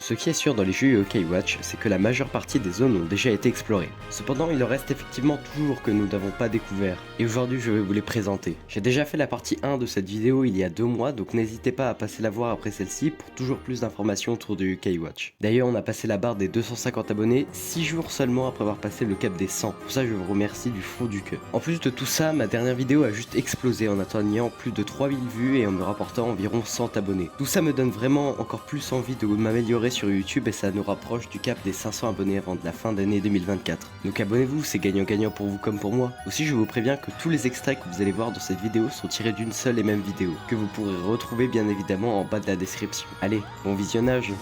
Ce qui est sûr dans les jeux Yokai Watch, c'est que la majeure partie des zones ont déjà été explorées. Cependant, il en reste effectivement toujours que nous n'avons pas découvert, et aujourd'hui je vais vous les présenter. J'ai déjà fait la partie 1 de cette vidéo il y a 2 mois, donc n'hésitez pas à passer la voir après celle-ci pour toujours plus d'informations autour de Yokai Watch. D'ailleurs, on a passé la barre des 250 abonnés 6 jours seulement après avoir passé le cap des 100, pour ça je vous remercie du fond du cœur. En plus de tout ça, ma dernière vidéo a juste explosé en atteignant plus de 3000 vues et en me rapportant environ 100 abonnés. Tout ça me donne vraiment encore plus envie de m'améliorer sur YouTube et ça nous rapproche du cap des 500 abonnés avant de la fin d'année 2024. Donc abonnez-vous, c'est gagnant-gagnant pour vous comme pour moi. Aussi, je vous préviens que tous les extraits que vous allez voir dans cette vidéo sont tirés d'une seule et même vidéo, que vous pourrez retrouver bien évidemment en bas de la description. Allez, bon visionnage.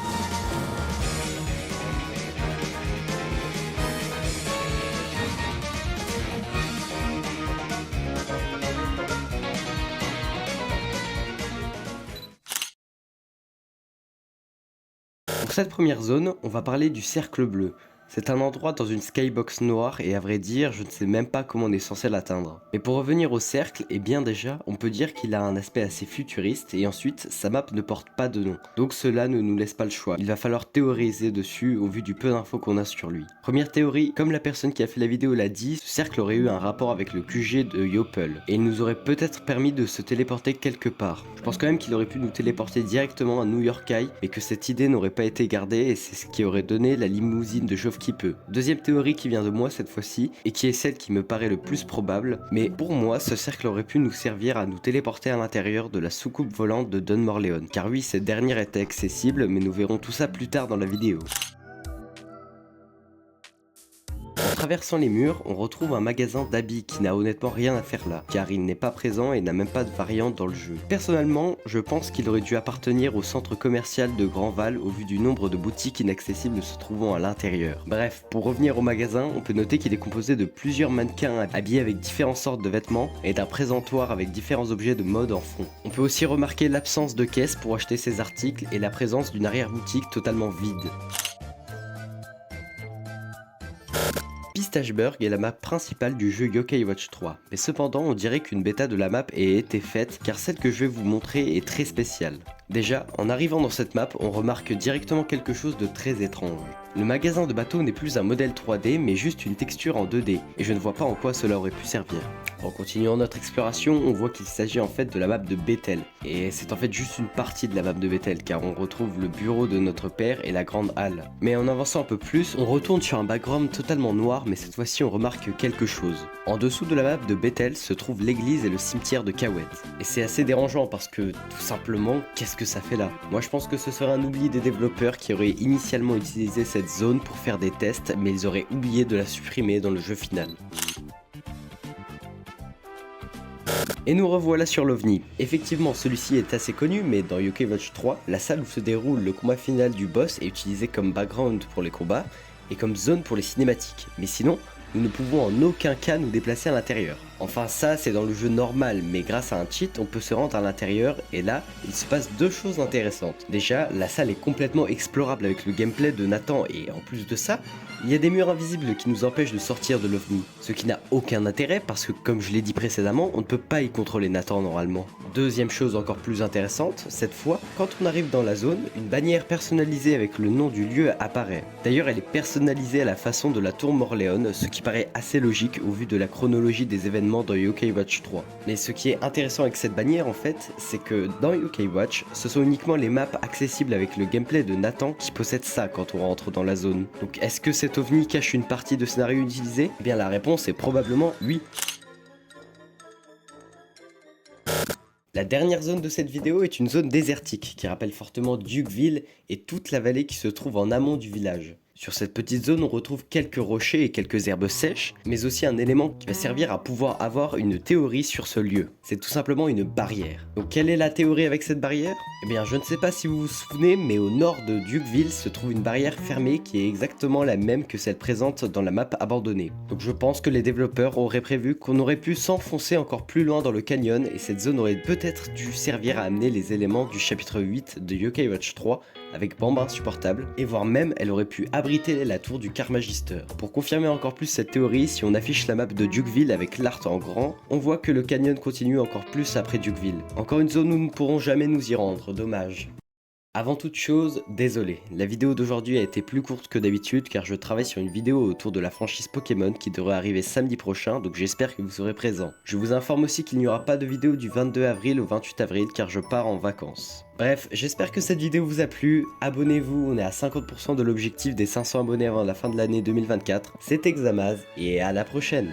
Pour cette première zone, on va parler du cercle bleu. C'est un endroit dans une skybox noire et à vrai dire, je ne sais même pas comment on est censé l'atteindre. Mais pour revenir au cercle, et bien déjà, on peut dire qu'il a un aspect assez futuriste et ensuite, sa map ne porte pas de nom. Donc cela ne nous laisse pas le choix. Il va falloir théoriser dessus au vu du peu d'infos qu'on a sur lui. Première théorie, comme la personne qui a fait la vidéo l'a dit, ce cercle aurait eu un rapport avec le QG de Yopel et il nous aurait peut-être permis de se téléporter quelque part. Je pense quand même qu'il aurait pu nous téléporter directement à New York High, mais que cette idée n'aurait pas été gardée et c'est ce qui aurait donné la limousine de Geoff Keeper. Deuxième théorie qui vient de moi cette fois-ci, et qui est celle qui me paraît le plus probable, mais pour moi ce cercle aurait pu nous servir à nous téléporter à l'intérieur de la soucoupe volante de Don Morleone. Car oui, cette dernière était accessible, mais nous verrons tout ça plus tard dans la vidéo. En traversant les murs, on retrouve un magasin d'habits qui n'a honnêtement rien à faire là, car il n'est pas présent et n'a même pas de variante dans le jeu. Personnellement, je pense qu'il aurait dû appartenir au centre commercial de Grandval au vu du nombre de boutiques inaccessibles se trouvant à l'intérieur. Bref, pour revenir au magasin, on peut noter qu'il est composé de plusieurs mannequins habillés avec différentes sortes de vêtements et d'un présentoir avec différents objets de mode en fond. On peut aussi remarquer l'absence de caisse pour acheter ces articles et la présence d'une arrière-boutique totalement vide. Pistacheburg est la map principale du jeu Yokai Watch 3, mais cependant on dirait qu'une bêta de la map ait été faite car celle que je vais vous montrer est très spéciale. Déjà, en arrivant dans cette map, on remarque directement quelque chose de très étrange. Le magasin de bateaux n'est plus un modèle 3D mais juste une texture en 2D, et je ne vois pas en quoi cela aurait pu servir. En continuant notre exploration, on voit qu'il s'agit en fait de la map de Bethel, et c'est en fait juste une partie de la map de Bethel car on retrouve le bureau de notre père et la grande halle. Mais en avançant un peu plus, on retourne sur un background totalement noir mais cette fois-ci on remarque quelque chose. En dessous de la map de Bethel se trouve l'église et le cimetière de Kawet. Et c'est assez dérangeant parce que tout simplement, qu'est-ce que ça fait là? Moi je pense que ce serait un oubli des développeurs qui auraient initialement utilisé cette zone pour faire des tests mais ils auraient oublié de la supprimer dans le jeu final. Et nous revoilà sur l'OVNI. Effectivement, celui-ci est assez connu, mais dans Yokai Watch 3, la salle où se déroule le combat final du boss est utilisée comme background pour les combats et comme zone pour les cinématiques. Mais sinon, nous ne pouvons en aucun cas nous déplacer à l'intérieur. Enfin ça c'est dans le jeu normal, mais grâce à un cheat on peut se rendre à l'intérieur et là il se passe deux choses intéressantes. Déjà la salle est complètement explorable avec le gameplay de Nathan et en plus de ça, il y a des murs invisibles qui nous empêchent de sortir de l'OVNI. Ce qui n'a aucun intérêt parce que comme je l'ai dit précédemment, on ne peut pas y contrôler Nathan normalement. Deuxième chose encore plus intéressante, cette fois, quand on arrive dans la zone, une bannière personnalisée avec le nom du lieu apparaît. D'ailleurs elle est personnalisée à la façon de la tour Morleone, ce qui paraît assez logique au vu de la chronologie des événements dans Yokai Watch 3. Mais ce qui est intéressant avec cette bannière en fait, c'est que dans Yokai Watch, ce sont uniquement les maps accessibles avec le gameplay de Nathan qui possèdent ça quand on rentre dans la zone. Donc est-ce que cet OVNI cache une partie de scénario utilisé? Eh bien la réponse est probablement oui. La dernière zone de cette vidéo est une zone désertique qui rappelle fortement Dukeville et toute la vallée qui se trouve en amont du village. Sur cette petite zone, on retrouve quelques rochers et quelques herbes sèches, mais aussi un élément qui va servir à pouvoir avoir une théorie sur ce lieu. C'est tout simplement une barrière. Donc quelle est la théorie avec cette barrière? Eh bien je ne sais pas si vous vous souvenez, mais au nord de Dukeville se trouve une barrière fermée qui est exactement la même que celle présente dans la map abandonnée. Donc je pense que les développeurs auraient prévu qu'on aurait pu s'enfoncer encore plus loin dans le canyon et cette zone aurait peut-être dû servir à amener les éléments du chapitre 8 de Yokai Watch 3 avec bambes insupportables, et voire même elle aurait pu abriter la tour du Carmagister. Pour confirmer encore plus cette théorie, si on affiche la map de Dukeville avec l'art en grand, on voit que le canyon continue encore plus après Dukeville. Encore une zone où nous ne pourrons jamais nous y rendre, dommage. Avant toute chose, désolé, la vidéo d'aujourd'hui a été plus courte que d'habitude car je travaille sur une vidéo autour de la franchise Pokémon qui devrait arriver samedi prochain, donc j'espère que vous serez présents. Je vous informe aussi qu'il n'y aura pas de vidéo du 22 avril au 28 avril car je pars en vacances. Bref, j'espère que cette vidéo vous a plu, abonnez-vous, on est à 50% de l'objectif des 500 abonnés avant la fin de l'année 2024, c'était Xamaz et à la prochaine.